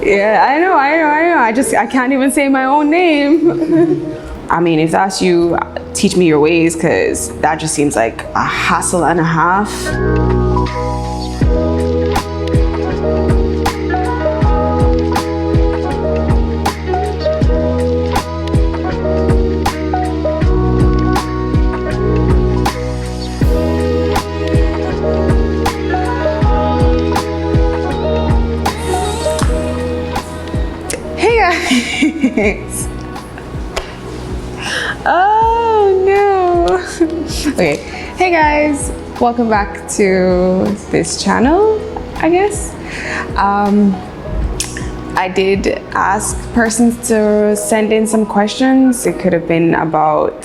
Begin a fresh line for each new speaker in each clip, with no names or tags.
Yeah, I know. I can't even say my own name. I mean, if that's you, teach me your ways, because that just seems like a hassle and a half. Hey guys. Oh no. Okay, hey guys, welcome back to this channel, I guess. I did ask persons to send in some questions. It could have been about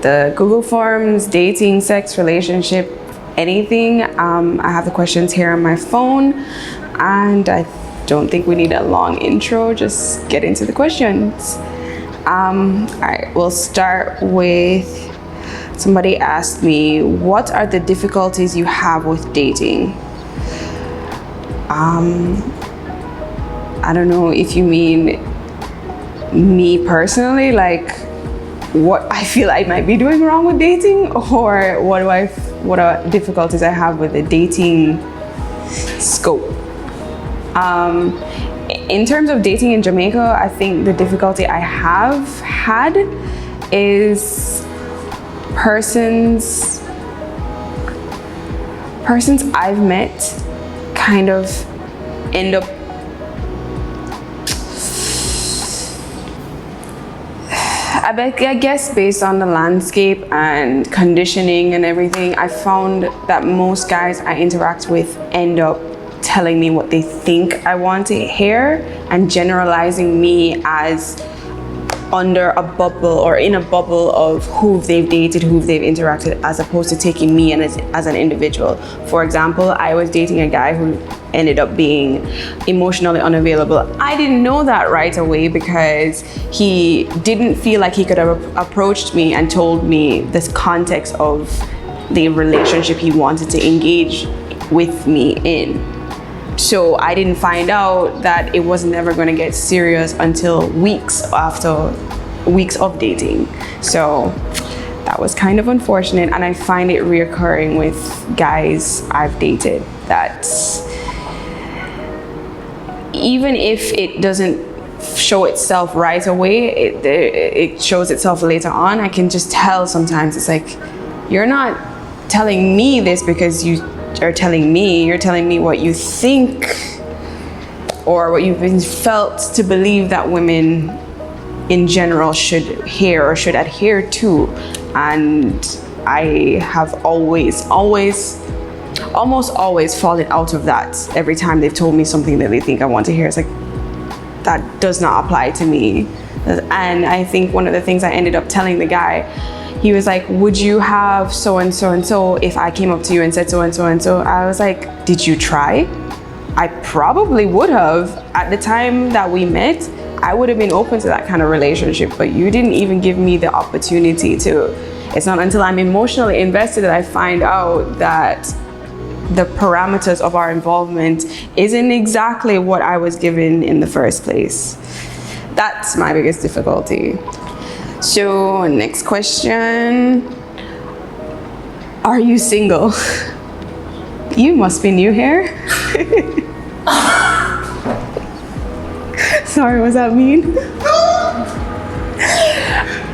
the Google Forms, dating, sex, relationship, anything. I have the questions here on my phone, and I don't think we need a long intro, just get into the questions. All right, we'll start with, somebody asked me, what are the difficulties you have with dating? I don't know if you mean me personally, like what I feel I might be doing wrong with dating, or what are difficulties I have with the dating scope. In terms of dating in Jamaica, I think the difficulty I have had is persons I've met kind of end up I guess based on the landscape and conditioning and everything, I found that most guys I interact with end up telling me what they think I want to hear and generalizing me as under a bubble or in a bubble of who they've dated, who they've interacted, as opposed to taking me as an individual. For example, I was dating a guy who ended up being emotionally unavailable. I didn't know that right away because he didn't feel like he could have approached me and told me this context of the relationship he wanted to engage with me in. So I didn't find out that it was never going to get serious until weeks of dating. So that was kind of unfortunate, and I find it reoccurring with guys I've dated, that even if it doesn't show itself right away, it shows itself later on. I can just tell sometimes. It's like, you're not telling me this because you are telling me, you're telling me what you think or what you've been felt to believe that women in general should hear or should adhere to. And I have almost always fallen out of that. Every time they've told me something that they think I want to hear, it's like, that does not apply to me. And I think one of the things I ended up telling the guy, he was like, would you have so and so and so if I came up to you and said so and so and so? I was like, did you try? I probably would have. At the time that we met, I would have been open to that kind of relationship, but you didn't even give me the opportunity to. It's not until I'm emotionally invested that I find out that the parameters of our involvement isn't exactly what I was given in the first place. That's my biggest difficulty. So next question, are you single? You must be new here. Sorry, was that mean?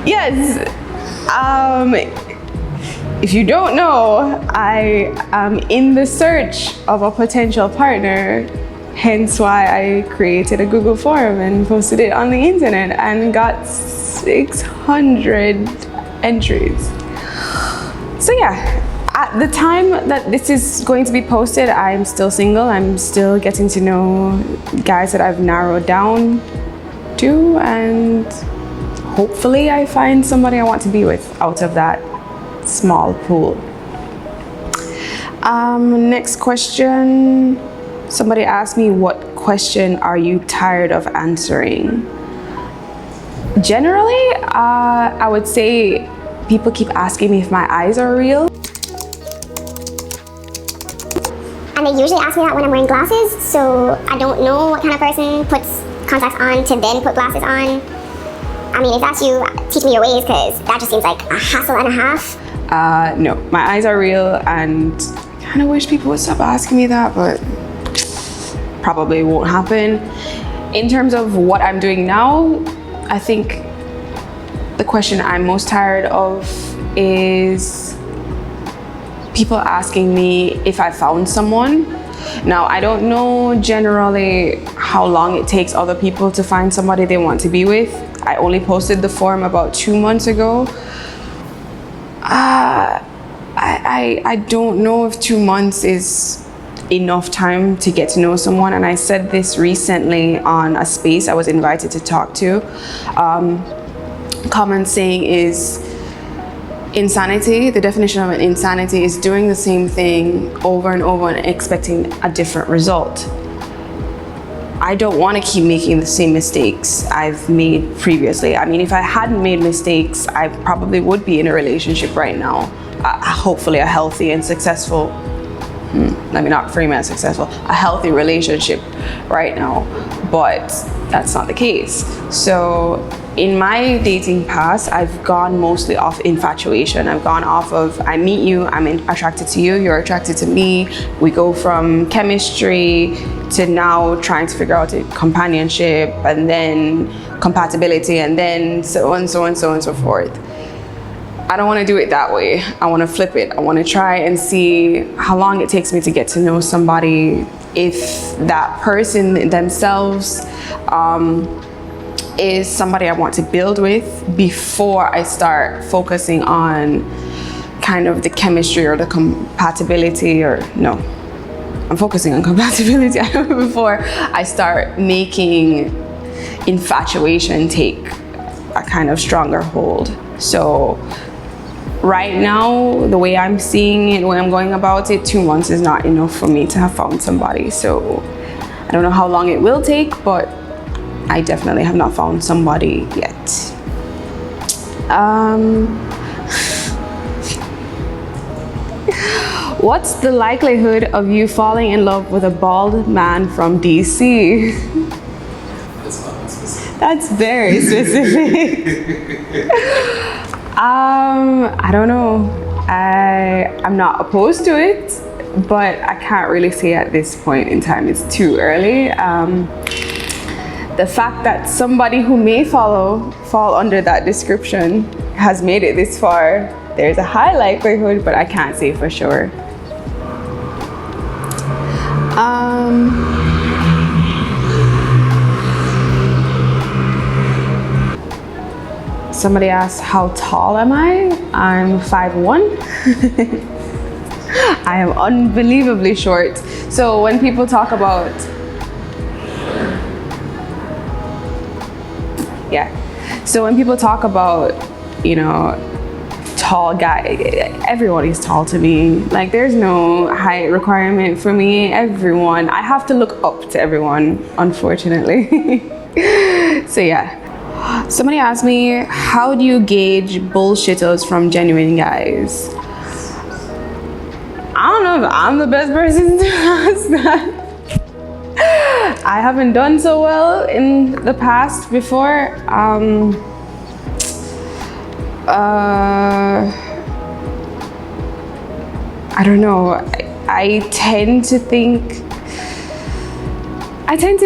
Yes. If you don't know, I am in the search of a potential partner, hence why I created a Google form and posted it on the internet and got 600 entries. So yeah, at the time that this is going to be posted, I'm still single. I'm still getting to know guys that I've narrowed down to, and hopefully I find somebody I want to be with out of that small pool. Next question. Somebody asked me, what question are you tired of answering? Generally, I would say people keep asking me if my eyes are real.
And And they usually ask me that when I'm wearing glasses, so I don't know what kind of person puts contacts on to then put glasses on. I mean, if that's you, teach me your ways, because that just seems like a hassle and a half.
No, my eyes are real, and I kind of wish people would stop asking me that, but probably won't happen. In terms of what I'm doing now, I think the question I'm most tired of is people asking me if I found someone. Now, I don't know generally how long it takes other people to find somebody they want to be with. I only posted the form about 2 months ago. I don't know if 2 months is enough time to get to know someone, and I said this recently on a space I was invited to talk to. Common saying is insanity. The definition of an insanity is doing the same thing over and over and expecting a different result. I don't want to keep making the same mistakes I've made previously. I mean, if I hadn't made mistakes, I probably would be in a relationship right now. Hopefully a healthy and successful, let me not frame it as successful, a healthy relationship right now, but that's not the case. So in my dating past, I've gone mostly off infatuation. I've gone off of, I meet you, I'm attracted to you, you're attracted to me. We go from chemistry to now trying to figure out a companionship, and then compatibility, and then so on, so on, so on, and so forth. I don't want to do it that way. I want to flip it. I want to try and see how long it takes me to get to know somebody, if that person themselves is somebody I want to build with, before I start focusing on kind of the chemistry or the compatibility, or no, I'm focusing on compatibility before I start making infatuation take a kind of stronger hold. So right now, the way I'm seeing it, the way I'm going about it, 2 months is not enough for me to have found somebody. So I don't know how long it will take, but I definitely have not found somebody yet. What's the likelihood of you falling in love with a bald man from DC? That's very specific. I don't know. I'm not opposed to it, but I can't really say at this point in time. It's too early. The fact that somebody who may fall under that description has made it this far, there's a high likelihood, but I can't say for sure. Somebody asked, how tall am I? I'm 5'1". I am unbelievably short. So when people talk about, so when people talk about, you know, tall guy, everyone is tall to me. Like, there's no height requirement for me. Everyone, I have to look up to everyone, unfortunately. So yeah. Somebody asked me, how do you gauge bullshitters from genuine guys? I don't know if I'm the best person to ask that. I haven't done so well in the past before. I don't know. I tend to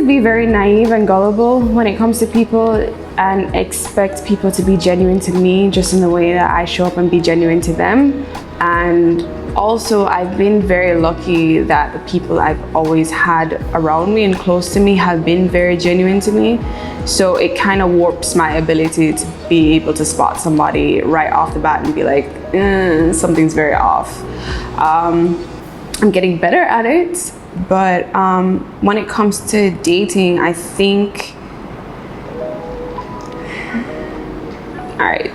be very naive and gullible when it comes to people, and expect people to be genuine to me just in the way that I show up and be genuine to them. And also, I've been very lucky that the people I've always had around me and close to me have been very genuine to me. So it kind of warps my ability to be able to spot somebody right off the bat and be like, something's very off. I'm getting better at it, but when it comes to dating, I think, all right,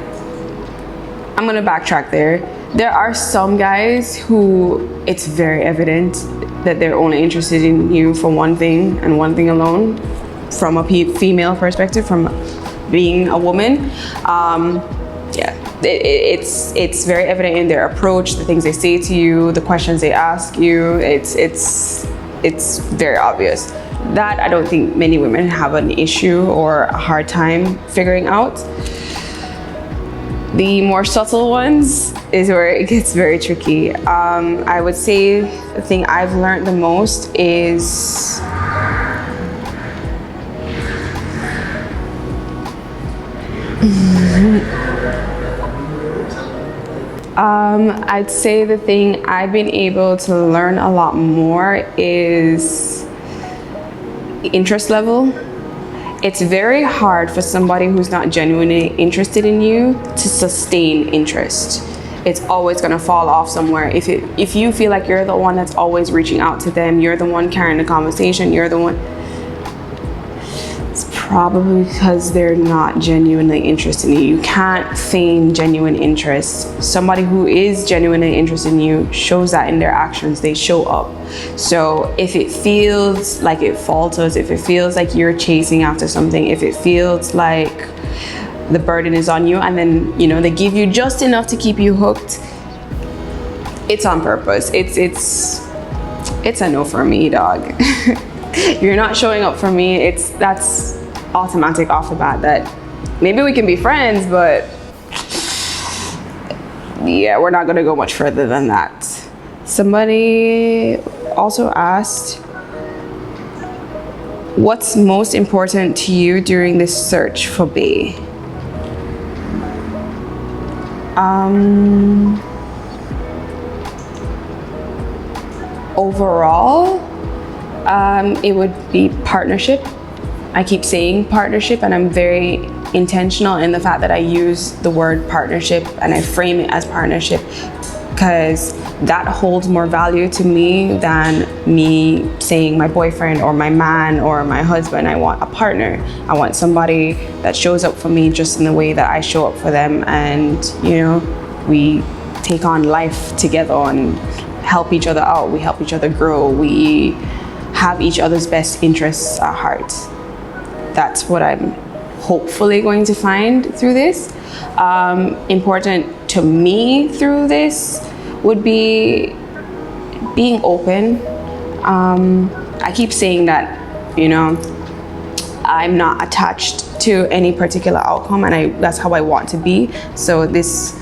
I'm gonna backtrack there. There are some guys who it's very evident that they're only interested in you for one thing and one thing alone, from a female perspective, from being a woman. yeah, it's very evident in their approach, the things they say to you, the questions they ask you. It's very obvious. That I don't think many women have an issue or a hard time figuring out. The more subtle ones is where it gets very tricky. I would say the thing I've learned the most is I'd say the thing I've been able to learn a lot more is interest level. It's very hard for somebody who's not genuinely interested in you to sustain interest. It's always gonna fall off somewhere. If you feel like you're the one that's always reaching out to them, you're the one carrying the conversation, you're the one, it's probably because they're not genuinely interested in you. You can't feign genuine interest. Somebody who is genuinely interested in you shows that in their actions. They show up. So if it feels like it falters, if it feels like you're chasing after something, if it feels like the burden is on you and then, you know, they give you just enough to keep you hooked, it's on purpose. It's a no for me, dog. You're not showing up for me. That's automatic off the bat that maybe we can be friends, but yeah, we're not gonna go much further than that. Somebody also asked, what's most important to you during this search for bae? Overall, it would be partnership. I keep saying partnership, and I'm very intentional in the fact that I use the word partnership and I frame it as partnership, because that holds more value to me than me saying my boyfriend or my man or my husband. I want a partner. I want somebody that shows up for me just in the way that I show up for them, and you know, we take on life together and help each other out. We help each other grow. We have each other's best interests at heart. That's what I'm hopefully going to find through this. Important to me through this would be being open. I keep saying that, you know, I'm not attached to any particular outcome, and that's how I want to be. So this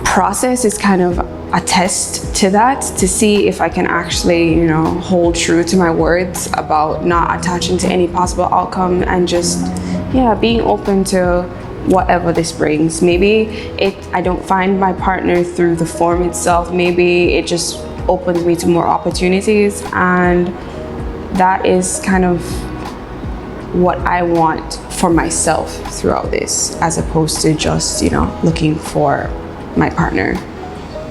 process is kind of a test to that, to see if I can actually, you know, hold true to my words about not attaching to any possible outcome and just, yeah, being open to whatever this brings. Maybe I don't find my partner through the form itself. Maybe it just opens me to more opportunities, and that is kind of what I want for myself throughout this, as opposed to just, you know, looking for my partner.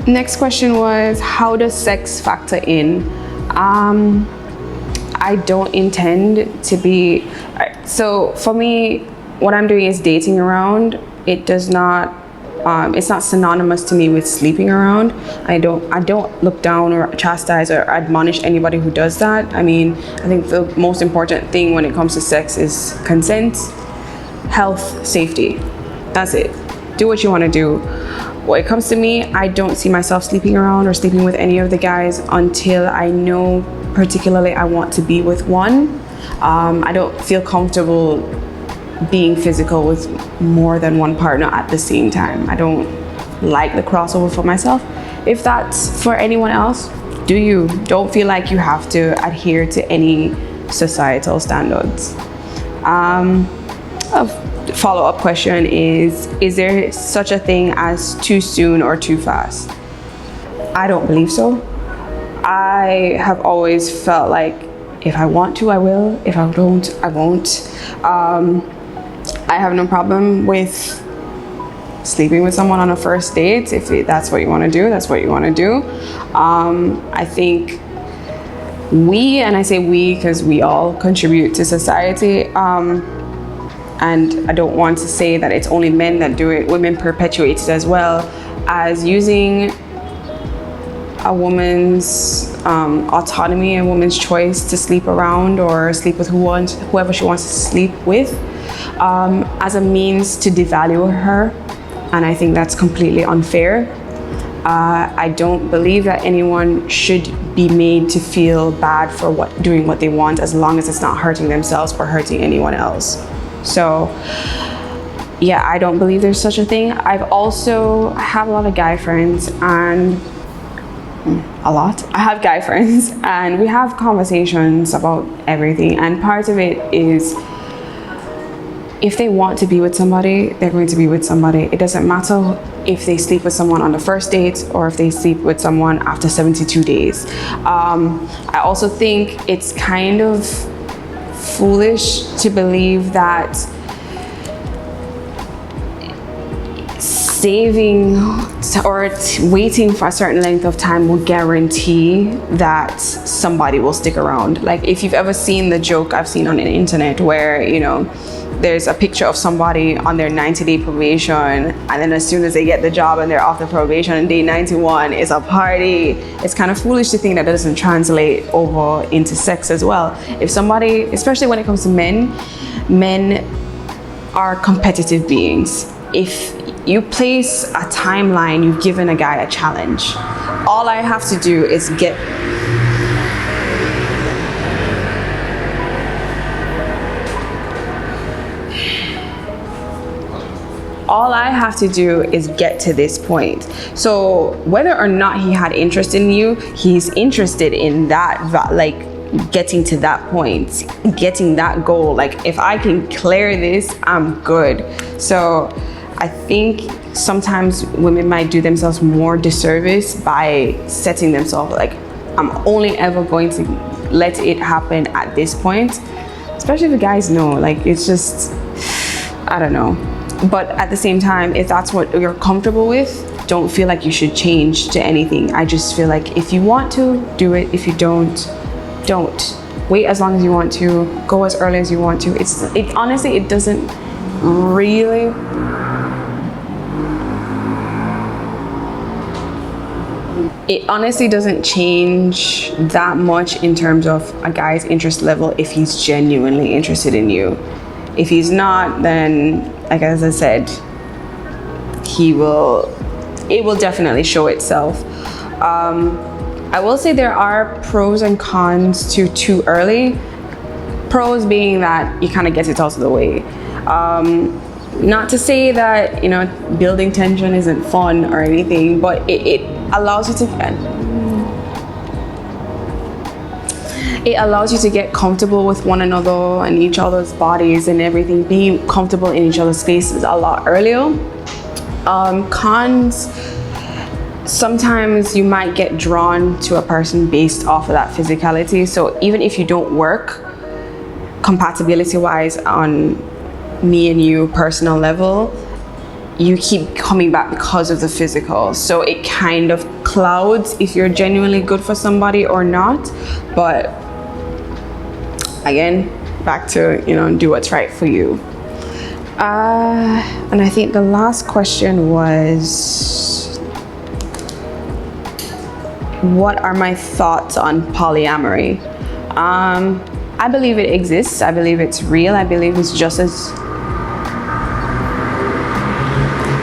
Next question was, how does sex factor in? I don't intend to be, so for me, what I'm doing is dating around. It does not, it's not synonymous to me with sleeping around. I don't look down or chastise or admonish anybody who does that. I mean, I think the most important thing when it comes to sex is consent, health, safety. That's it. Do what you want to do. When it comes to me, I don't see myself sleeping around or sleeping with any of the guys until I know particularly I want to be with one. I don't feel comfortable being physical with more than one partner at the same time. I don't like the crossover for myself. If that's for anyone else, do you. Don't feel like you have to adhere to any societal standards. A follow-up question is there such a thing as too soon or too fast? I don't believe so. I have always felt like if I want to, I will. If I don't, I won't. I have no problem with sleeping with someone on a first date. If that's what you want to do, that's what you want to do. I think and I say we because we all contribute to society, and I don't want to say that it's only men that do it. Women perpetuate it as well, as using a woman's autonomy, a woman's choice to sleep around or sleep with whoever she wants to sleep with, as a means to devalue her and I think that's completely unfair. I don't believe that anyone should be made to feel bad for doing what they want, as long as it's not hurting themselves or hurting anyone else. So yeah, I don't believe there's such a thing. I have a lot of guy friends, and I have guy friends, and we have conversations about everything, and part of it is, if they want to be with somebody, they're going to be with somebody. It doesn't matter if they sleep with someone on the first date or if they sleep with someone after 72 days. I also think it's kind of foolish to believe that saving or waiting for a certain length of time will guarantee that somebody will stick around. Like, if you've ever seen the joke I've seen on the internet where, you know, there's a picture of somebody on their 90-day probation, and then as soon as they get the job and they're off the probation, and day 91 is a party. It's kind of foolish to think that doesn't translate over into sex as well. If somebody, especially when it comes to men are competitive beings. If you place a timeline, you've given a guy a challenge. All I have to do is get to this point. So whether or not he had interest in you, he's interested in that, like, getting to that point, getting that goal. Like, if I can clear this, I'm good. So I think sometimes women might do themselves more disservice by setting themselves like, I'm only ever going to let it happen at this point, especially if the guys know. Like, it's just, I don't know. But at the same time, if that's what you're comfortable with, don't feel like you should change to anything. I just feel like if you want to, do it. If you don't. Wait as long as you want to, go as early as you want to. Honestly, it doesn't really, it honestly doesn't change that much in terms of a guy's interest level if he's genuinely interested in you. If he's not, then, like as I said, it will definitely show itself. I will say there are pros and cons to too early. Pros being that you kind of get it out of the way. Not to say that, you know, building tension isn't fun or anything, but it allows you to get comfortable with one another and each other's bodies and everything, being comfortable in each other's spaces a lot earlier. Cons, sometimes you might get drawn to a person based off of that physicality. So even if you don't work compatibility wise on me and you personal level, you keep coming back because of the physical. So it kind of clouds if you're genuinely good for somebody or not. But again, back to, you know, do what's right for you. And I think the last question was, what are my thoughts on polyamory? I believe it exists. I believe it's real. I believe it's just as...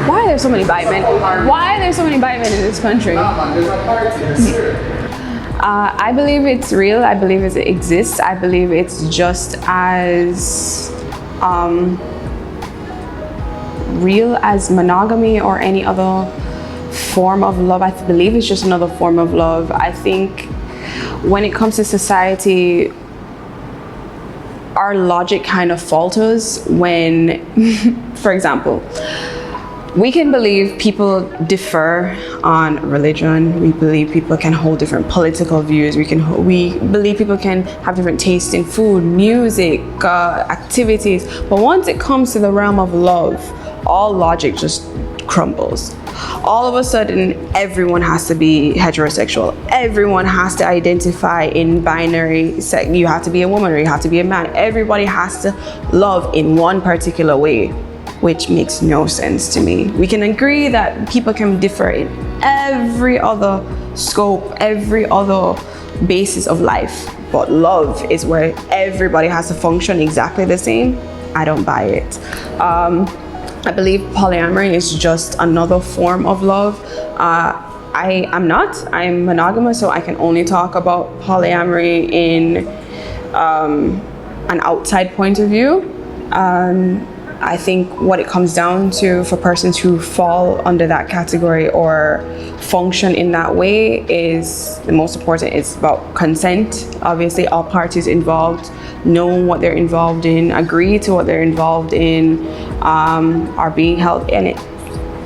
Why are there so many white men? Why are there so many white men in this country? I believe it's real. I believe it exists. I believe it's just as real as monogamy or any other form of love. I believe it's just another form of love. I think when it comes to society, our logic kind of falters when, for example, we can believe people differ on religion. We believe people can hold different political views. We believe people can have different tastes in food, music, activities. But once it comes to the realm of love, all logic just crumbles. All of a sudden, everyone has to be heterosexual. Everyone has to identify in binary sex. You have to be a woman or you have to be a man. Everybody has to love in one particular way, which makes no sense to me. We can agree that people can differ in every other scope, every other basis of life, but love is where everybody has to function exactly the same. I don't buy it. I believe polyamory is just another form of love. I'm monogamous, so I can only talk about polyamory in an outside point of view. I think what it comes down to for persons who fall under that category or function in that way is the most important. It's about consent. Obviously, all parties involved know what they're involved in, agree to what they're involved in, are being healthy, and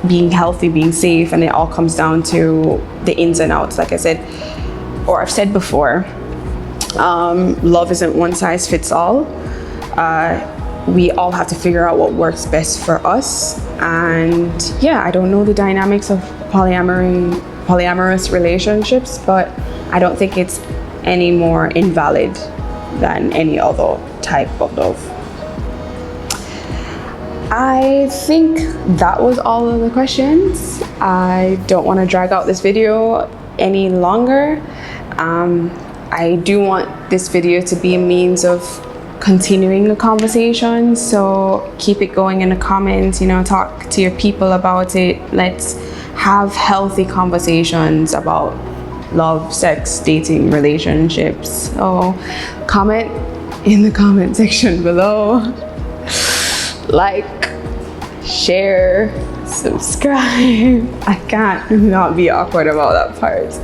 being healthy, being safe, and it all comes down to the ins and outs. Like I said, or I've said before, love isn't one size fits all. We all have to figure out what works best for us. And yeah, I don't know the dynamics of polyamorous relationships, but I don't think it's any more invalid than any other type of love. I think that was all of the questions. I don't want to drag out this video any longer. I do want this video to be a means of continuing the conversation, so keep it going in the comments, talk to your people about it. Let's have healthy conversations about love, sex, dating, relationships. So comment in the comment section below. Like, share, subscribe. I can't not be awkward about that part.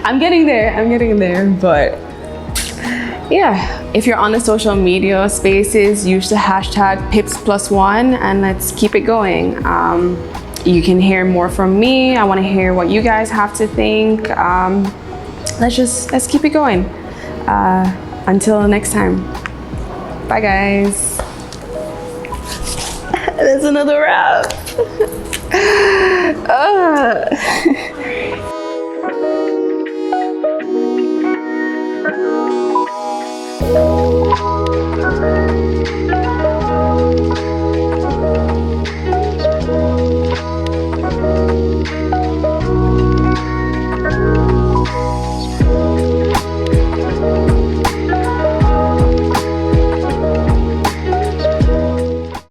I'm getting there, but yeah, if you're on the social media spaces, use the hashtag PipsPlusOne and let's keep it going. You can hear more from me. I want to hear what you guys have to think. Let's keep it going. Until next time. Bye guys. That's another wrap.